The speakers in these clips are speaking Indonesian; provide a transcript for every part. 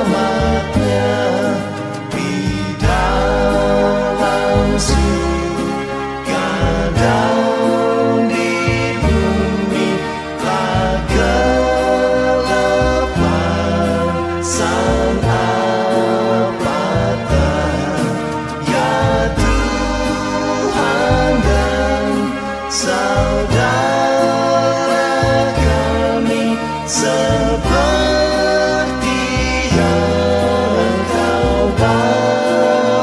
selamatnya di dalam surga dan di bumi telah gelapan sang apatah ya Tuhan dan saudara kami seperti yang kau bawalah.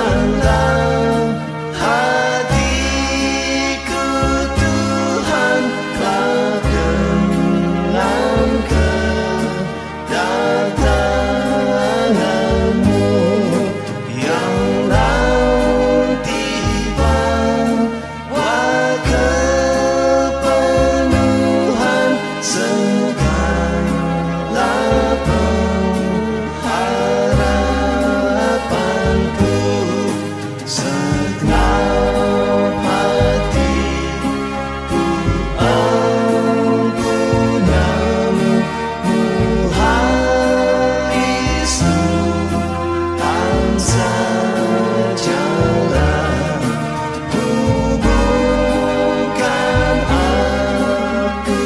Senangkanlah hatiku Tuhan telah dengan kedatanganmu yang nanti bawa kepenuhan segala pengharapanku. Segenap hatiku empunamu, Haris Tuhan sajalah. Hubungkan aku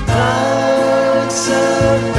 tak serta